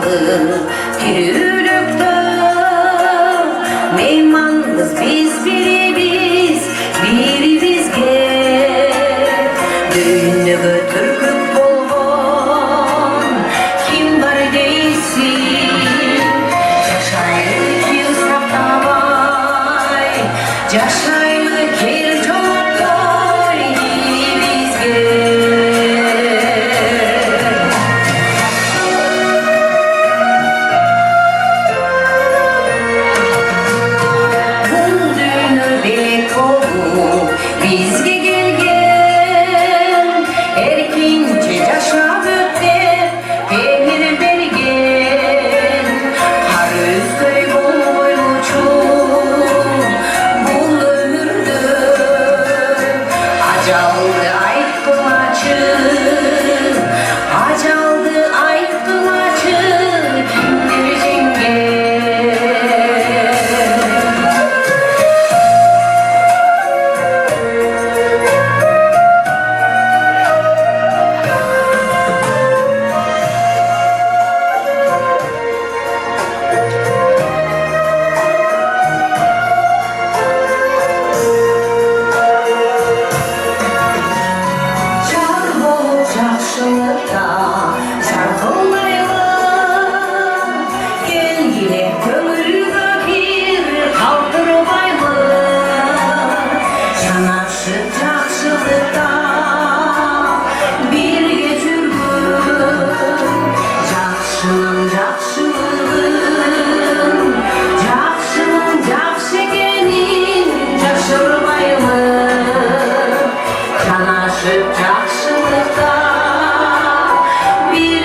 kaldı gülükte. Meymanız biz biri bizge. Düğünde götürküp bolğon kim var deysin. Yaşaylık yıl saptabay, yaşaylık yıl çok doy bizge. Bizge gelgen erkince yaşa ötte peynir bergen har özgöy boyluçum bul ömürdü acaldı ayttım açık acaldı ayttım açık kimdir cengen. Yaxşılıqda bir